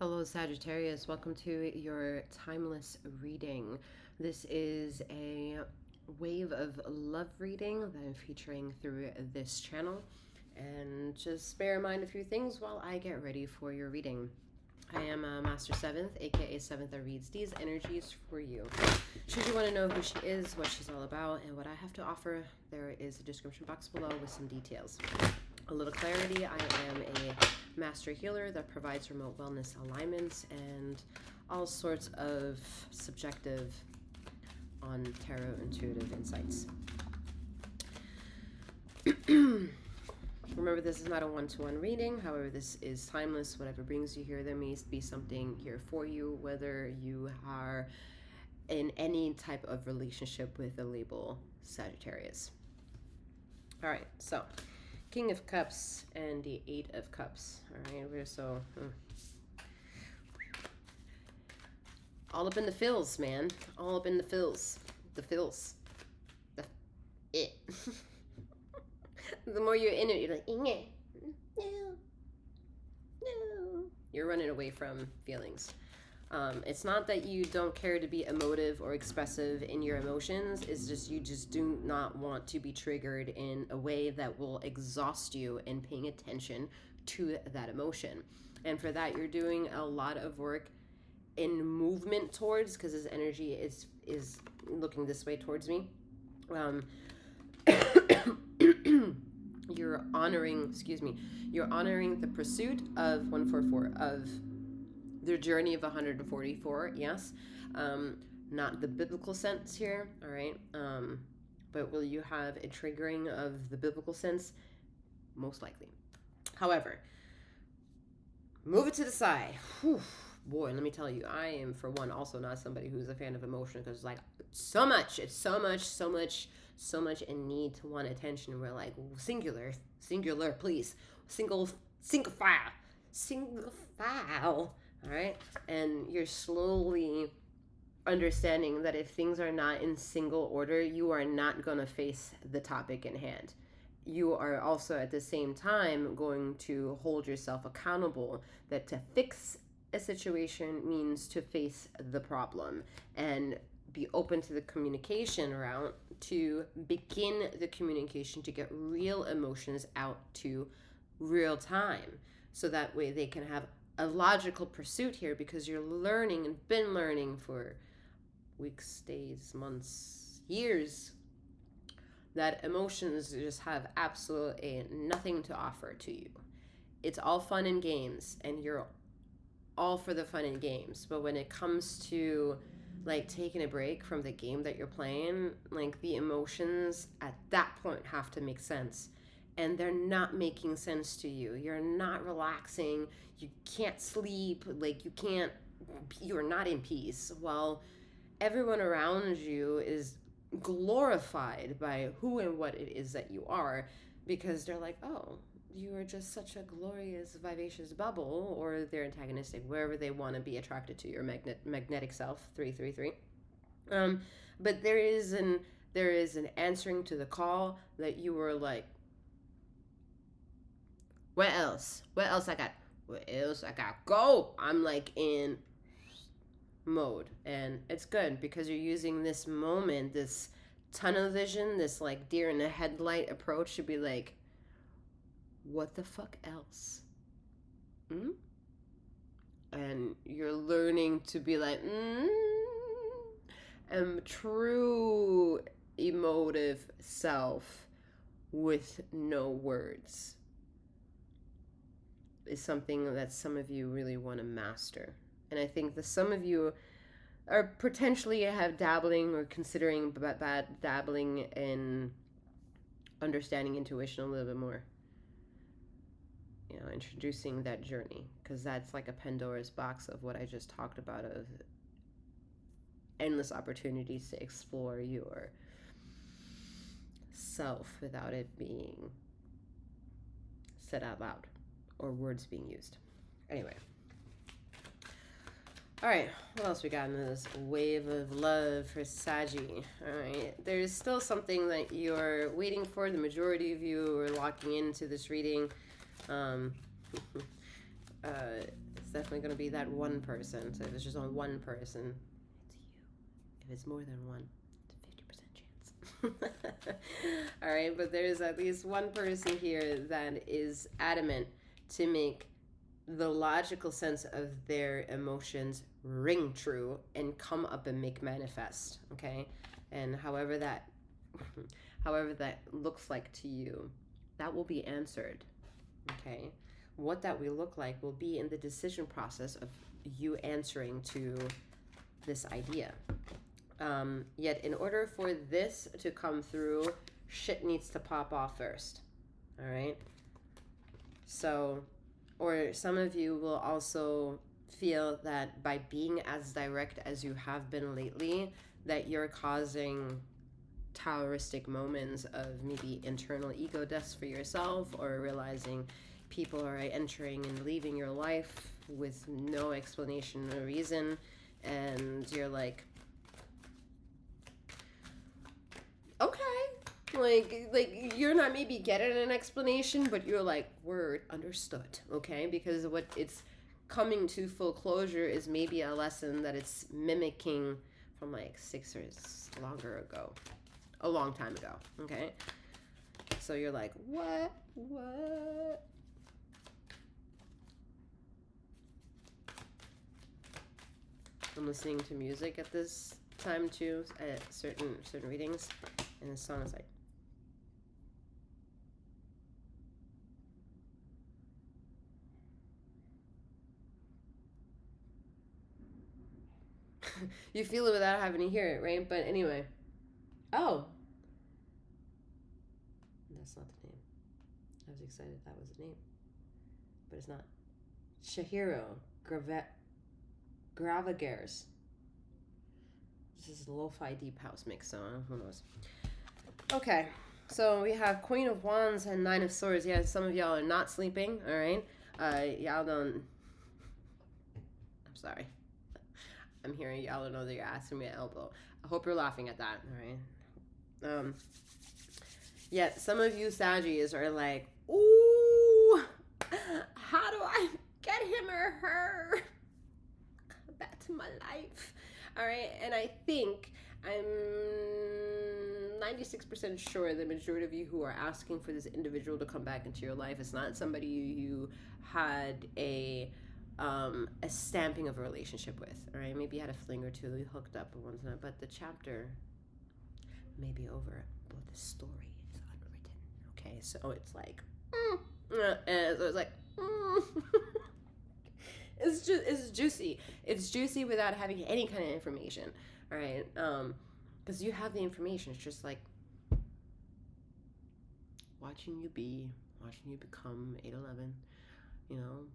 Hello, Sagittarius. Welcome to your timeless reading. This is a wave of love reading that I'm featuring through this channel. And just bear in mind a few things while I get ready for your reading. I am Master 7th, aka 7th that reads these energies for you. Should you want to know who she is, what she's all about, and what I have to offer, there is a description box below with some details. A little clarity, I am a master healer that provides remote wellness alignments and all sorts of subjective on tarot intuitive insights. Remember, this is not a one-to-one reading. However, this is timeless. Whatever brings you here, there may be something here for you, whether you are in any type of relationship with the label Sagittarius. All right, so King of Cups and the Eight of Cups. All right, we're so all up in the fills, man. All up in the fills. The fills. The it. The more you're in it, you're like, no. You're running away from feelings. It's not that you don't care to be emotive or expressive in your emotions. It's just you just do not want to be triggered in a way that will exhaust you in paying attention to that emotion. And for that, you're doing a lot of work in movement towards, because his energy is looking this way towards me. You're honoring the pursuit of 144, of the journey of 144, yes. Not the biblical sense here, all right? But will you have a triggering of the biblical sense? Most likely. However, move it to the side. Whew. Boy, let me tell you, I am, for one, also not somebody who's a fan of emotion, because it's like so much and need to want attention. We're like, singular, please. Single file. All right. And you're slowly understanding that if things are not in single order, you are not going to face the topic in hand. You are also at the same time going to hold yourself accountable that to fix a situation means to face the problem and be open to the communication route, to begin the communication, to get real emotions out to real time. So that way they can have a logical pursuit here, because you're learning and been learning for weeks, days, months, years, that emotions just have absolutely nothing to offer to you. It's all fun and games, and you're all for the fun and games. But when it comes to like taking a break from the game that you're playing, like the emotions at that point have to make sense. And they're not making sense to you. You're not relaxing. You can't sleep. Like you're not in peace. While everyone around you is glorified by who and what it is that you are, because they're like, oh, you are just such a glorious, vivacious bubble, or they're antagonistic, wherever they want to be attracted to your magnetic self, 333. But there is an answering to the call that you were like, what else I got? Go. I'm like in mode, and it's good because you're using this moment, this tunnel vision, this like deer in the headlight approach to be like, what the fuck else? And you're learning to be like, and true emotive self with no words is something that some of you really want to master. And I think that some of you are potentially have dabbling or considering bad dabbling in understanding intuition a little bit more. You know, introducing that journey, because that's like a Pandora's box of what I just talked about, of endless opportunities to explore your self without it being said out loud or words being used. Anyway. All right, what else we got in this wave of love for Saggy? All right, there's still something that you're waiting for. The majority of you are locking into this reading. definitely going to be that one person. So if it's just on one person, it's you. If it's more than one, it's a 50% chance. All right, but there's at least one person here that is adamant to make the logical sense of their emotions ring true and come up and make manifest. Okay, and however that looks like to you, that will be answered. Okay, what that will look like will be in the decision process of you answering to this idea. Yet in order for this to come through, shit needs to pop off first. All right, so, or some of you will also feel that by being as direct as you have been lately, that you're causing Taoistic moments of maybe internal ego deaths for yourself, or realizing people are entering and leaving your life with no explanation or reason, and you're like, okay, like you're not maybe getting an explanation, but you're like, word, understood. Okay, because what it's coming to full closure is maybe a lesson that it's mimicking from like 6 years longer ago, a long time ago. Okay, so you're like, what? I'm listening to music at this time too, at certain readings, and the song is like, you feel it without having to hear it, right? But anyway, oh, that's not the name. I was excited that was the name, but it's not. Shahiro Gravagares. This is a lo-fi deep house mix, so who knows. Okay, so we have Queen of Wands and Nine of Swords. Yeah, some of y'all are not sleeping, all right? Y'all don't... I'm sorry. I'm hearing y'all don't know that you're asking me an elbow. I hope you're laughing at that, all right? Yeah, some of you Saggies are like, ooh, how do I get him or her back to my life? All right, and I think I'm 96% sure the majority of you who are asking for this individual to come back into your life is not somebody you had a stamping of a relationship with. All right, maybe you had a fling or two, you hooked up and whatnot, but the chapter may be over, but the story is unwritten. Okay, so it's like, and so it's like, it's juicy. It's juicy without having any kind of information. All right, because you have the information. It's just like watching you become 811. You know,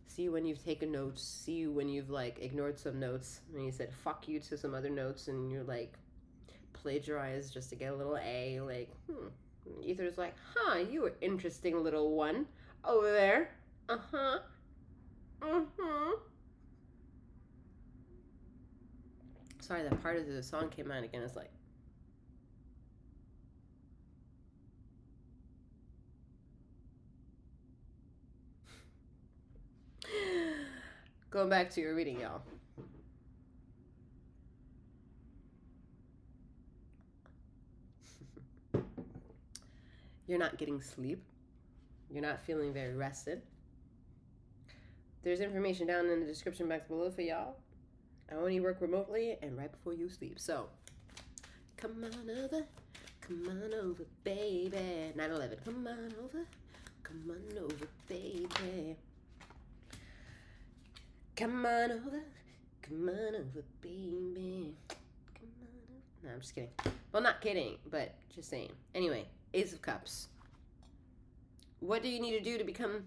see when you've taken notes. See when you've like ignored some notes and you said fuck you to some other notes, and you're like plagiarized just to get a little A. Like, Ether's like, you were interesting little one over there. Sorry, that part of the song came out again. It's like, going back to your reading, y'all. You're not getting sleep. You're not feeling very rested. There's information down in the description box below for y'all. I only work remotely and right before you sleep. So, come on over, baby. 9/11. Come on over, baby. Come on over, baby. Come on over. No, I'm just kidding. Well, not kidding, but just saying. Anyway, Ace of Cups. What do you need to do to become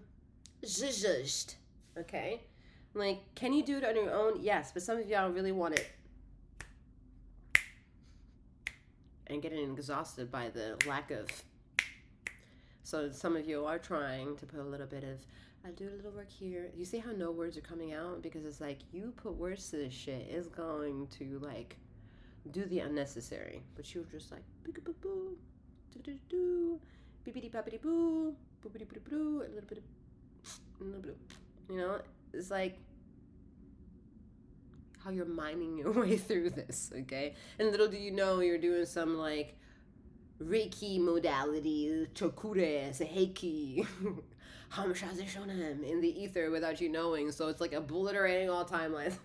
zhuzhed? Okay? Like, can you do it on your own? Yes, but some of y'all really want it. And getting exhausted by the lack of. So some of you are trying to put a little bit of, I'll do a little work here. You see how no words are coming out? Because it's like, you put words to this shit, it's going to, like, do the unnecessary. But you're just like, boo-boo-boo, do-do-do, bippity-boppity-boo, boopity-boo, a little bit of You know, it's like how you're miming your way through this, okay? And little do you know, you're doing some like Reiki modality, Chokure, Seheiki, Hamshaze Shonen in the ether without you knowing. So it's like obliterating all timelines.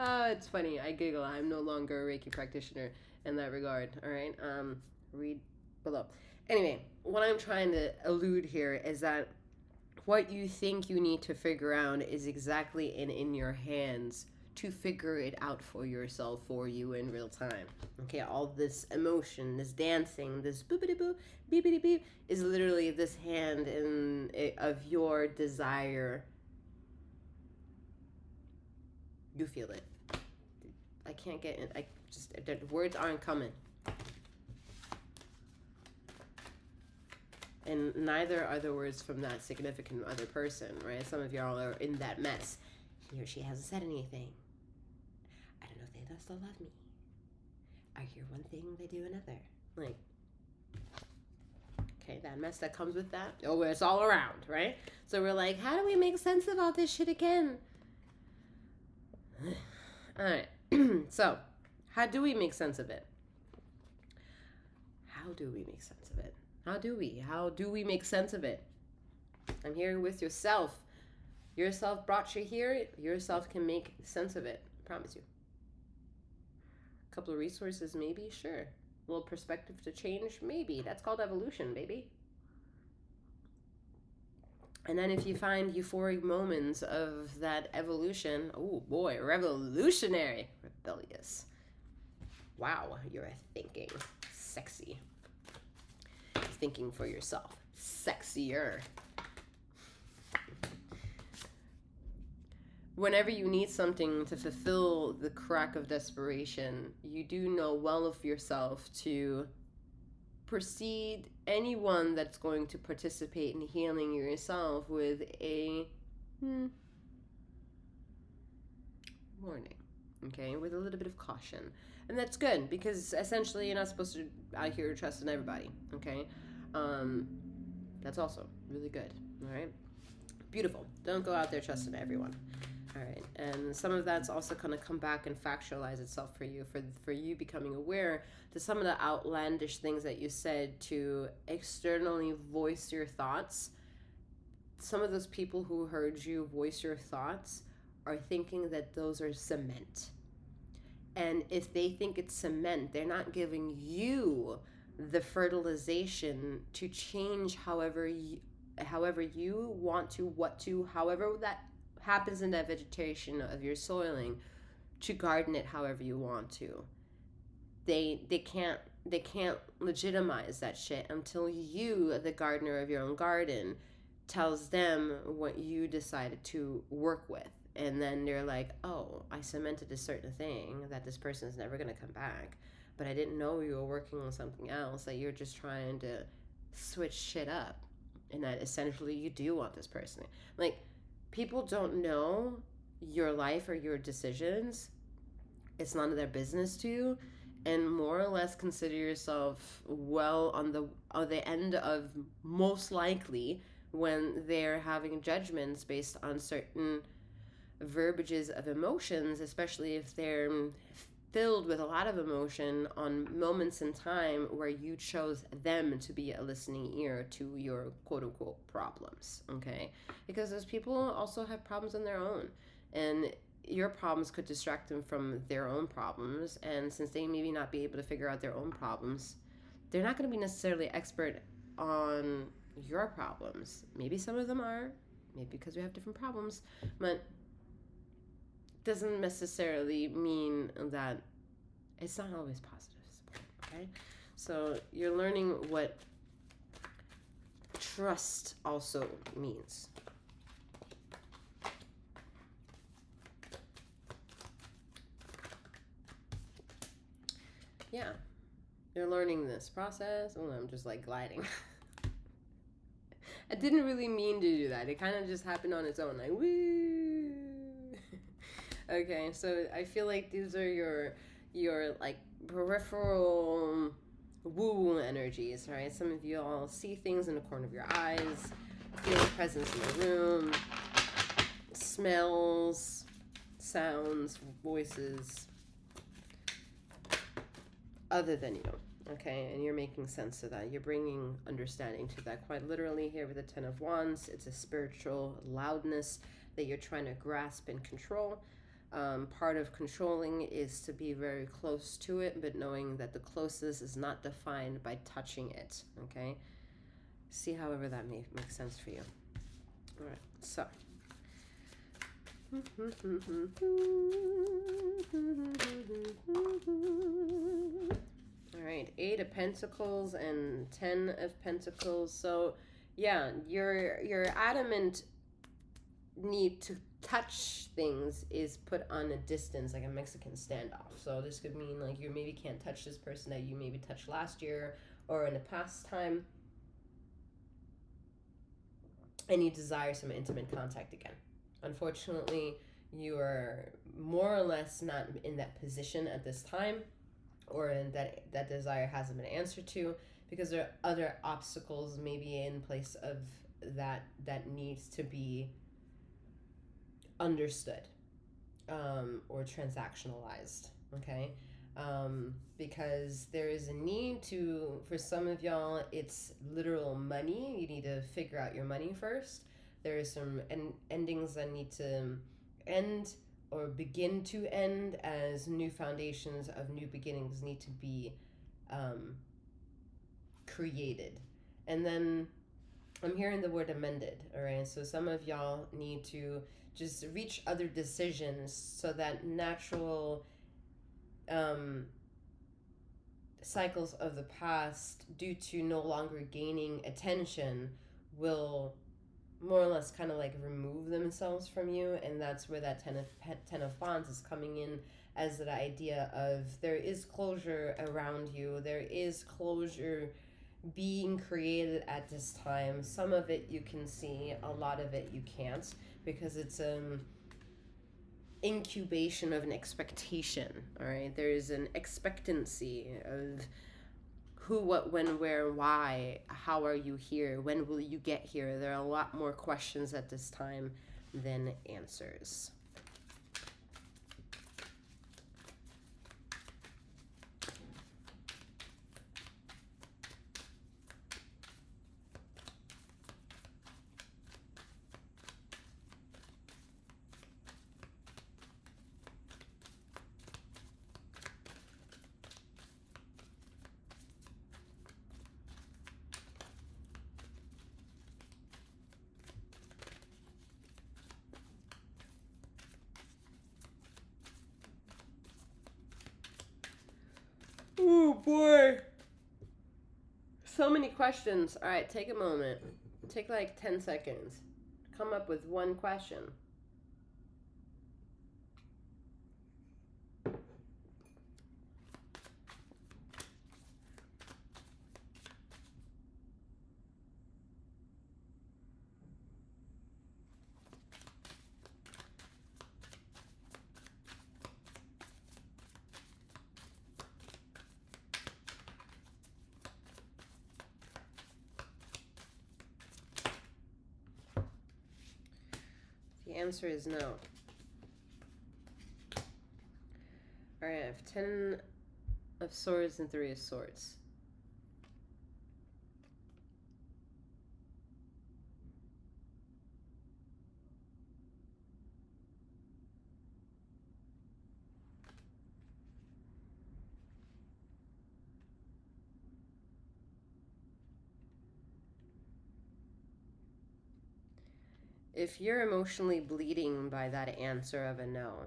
It's funny. I giggle. I'm no longer a Reiki practitioner in that regard. All right. Read below. Anyway, what I'm trying to allude here is that what you think you need to figure out is exactly in your hands to figure it out for yourself, for you in real time. Okay, all this emotion, this dancing, this boopity-boo, beepity-beep is literally this hand of your desire. You feel it. I can't get in. The words aren't coming. And neither are the words from that significant other person, right? Some of y'all are in that mess. He or she hasn't said anything. I don't know if they still love me. I hear one thing, they do another. Like, okay, that mess that comes with that. Oh, it's all around, right? So we're like, how do we make sense of all this shit again? All right. So, how do we make sense of it? How do we make sense of it? How do we make sense of it? I'm here with yourself. Yourself brought you here. Yourself can make sense of it. I promise you. A couple of resources, maybe? Sure. A little perspective to change? Maybe. That's called evolution, baby. And then if you find euphoric moments of that evolution, oh boy, revolutionary, rebellious. Wow, you're thinking sexy. Thinking for yourself. Sexier. Whenever you need something to fulfill the crack of desperation, you do know well of yourself to precede anyone that's going to participate in healing yourself with a warning, okay, with a little bit of caution. And that's good, because essentially you're not supposed to out here trust in everybody, okay? That's also really good, all right? Beautiful. Don't go out there trusting everyone, all right? And some of that's also going to come back and factualize itself for you, for you becoming aware to some of the outlandish things that you said, to externally voice your thoughts. Some of those people who heard you voice your thoughts are thinking that those are cement. And if they think it's cement, they're not giving you the fertilization to change however you want to, however that happens in that vegetation of your soiling, to garden it however you want to. They can't legitimize that shit until you, the gardener of your own garden, tells them what you decided to work with. And then they're like, oh, I cemented a certain thing that this person is never going to come back. But I didn't know you were working on something else, that you're just trying to switch shit up. And that essentially you do want this person. Like, people don't know your life or your decisions. It's none of their business to. And more or less consider yourself well on the end of most likely when they're having judgments based on certain verbiages of emotions, especially if they're filled with a lot of emotion on moments in time where you chose them to be a listening ear to your quote-unquote problems, okay? Because those people also have problems on their own, and your problems could distract them from their own problems, and since they maybe not be able to figure out their own problems, they're not going to be necessarily expert on your problems. Maybe some of them are, maybe because we have different problems, but doesn't necessarily mean that it's not always positive support, okay? So you're learning what trust also means. Yeah, you're learning this process. Oh, I'm just like gliding. I didn't really mean to do that. It kind of just happened on its own, like woo. Okay, so I feel like these are your like peripheral woo energies, right? Some of you all see things in the corner of your eyes. Feel the presence in the room, smells, sounds, voices, other than you. Okay, and you're making sense of that. You're bringing understanding to that. Quite literally here with the Ten of Wands, it's a spiritual loudness that you're trying to grasp and control. Part of controlling is to be very close to it, but knowing that the closeness is not defined by touching it. Okay, see however that makes sense for you. All right, so. All right, 8 of Pentacles and 10 of Pentacles. So, yeah, your adamant need to touch things is put on a distance, like a Mexican standoff. So this could mean like you maybe can't touch this person that you maybe touched last year or in a past time, and you desire some intimate contact again. Unfortunately, you are more or less not in that position at this time, or in that desire hasn't been answered to, because there are other obstacles maybe in place of that needs to be understood, or transactionalized. Okay, because there is a need to, for some of y'all, it's literal money. You need to figure out your money first. There is some endings that need to end or begin to end, as new foundations of new beginnings need to be created. And then I'm hearing the word amended. All right, so some of y'all need to just reach other decisions so that natural cycles of the past, due to no longer gaining attention, will more or less kind of like remove themselves from you. And that's where that ten of Wands is coming in, as that idea of there is closure around you. There is closure being created at this time. Some of it you can see, a lot of it you can't, because it's incubation of an expectation. All right, there is an expectancy of who, what, when, where, why, how are you here, when will you get here. There are a lot more questions at this time than answers. Oh boy. So many questions. All right, take a moment. Take like 10 seconds. Come up with one question. The answer is no. All right, I have 10 of Swords and 3 of Swords. If you're emotionally bleeding by that answer of a no,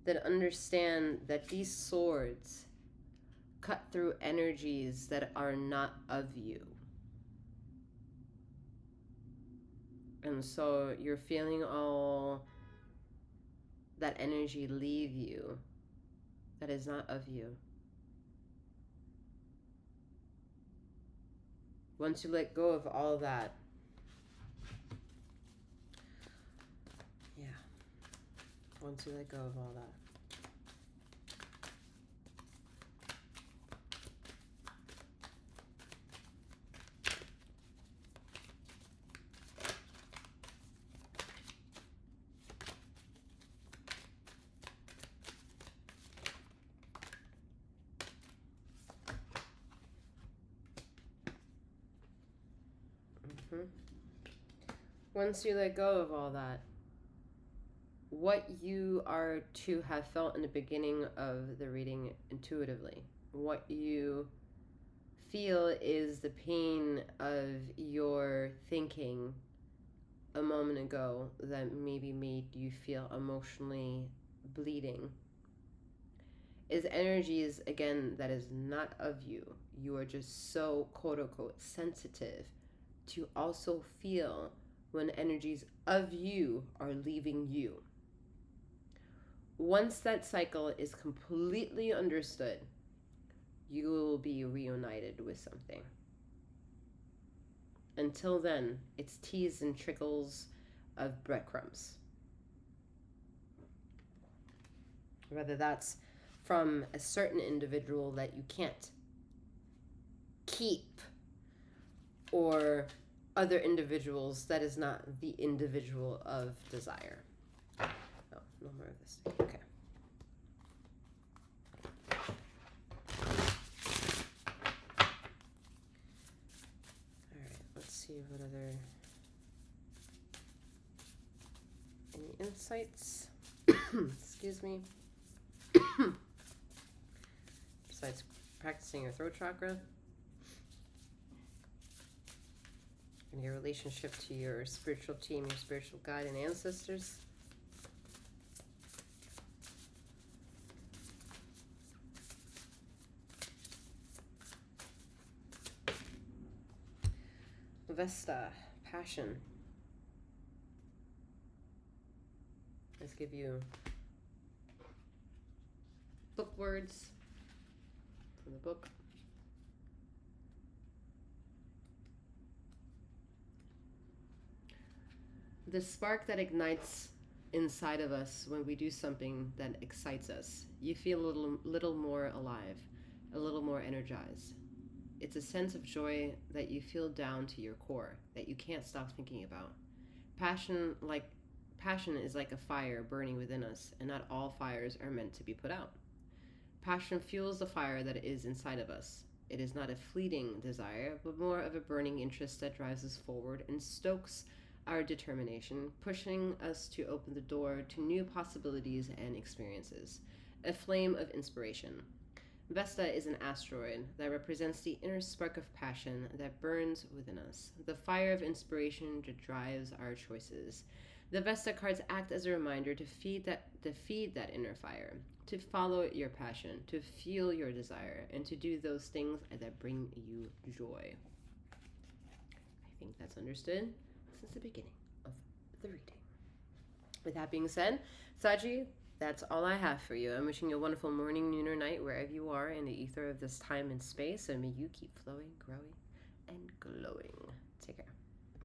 then understand that these swords cut through energies that are not of you. And so you're feeling all that energy leave you that is not of you. Once you let go of all that, once you let go of all that, Once you let go of all that, what you are to have felt in the beginning of the reading intuitively, what you feel is the pain of your thinking a moment ago that maybe made you feel emotionally bleeding, is energies, again, that is not of you. You are just so, quote unquote, sensitive to also feel when energies of you are leaving you. Once that cycle is completely understood, you will be reunited with something. Until then, it's teas and trickles of breadcrumbs. Whether that's from a certain individual that you can't keep, or other individuals that is not the individual of desire. Oh, no more of this. Okay. Alright, let's see what other... Any insights? Excuse me. Besides practicing your throat chakra. And your relationship to your spiritual team, your spiritual guide and ancestors. Vesta, passion. Let's give you book words from the book. The spark that ignites inside of us when we do something that excites us. You feel a little more alive, a little more energized. It's a sense of joy that you feel down to your core, that you can't stop thinking about. Passion is like a fire burning within us, and not all fires are meant to be put out. Passion fuels the fire that is inside of us. It is not a fleeting desire, but more of a burning interest that drives us forward and stokes our determination, pushing us to open the door to new possibilities and experiences. A flame of inspiration. Vesta is an asteroid that represents the inner spark of passion that burns within us, the fire of inspiration that drives our choices. The Vesta cards act as a reminder to feed that inner fire, to follow your passion, to feel your desire, and to do those things that bring you joy. I think that's understood since the beginning of the reading. With that being said, Saji, that's all I have for you. I'm wishing you a wonderful morning, noon, or night, wherever you are in the ether of this time and space, and may you keep flowing, growing, and glowing. Take care.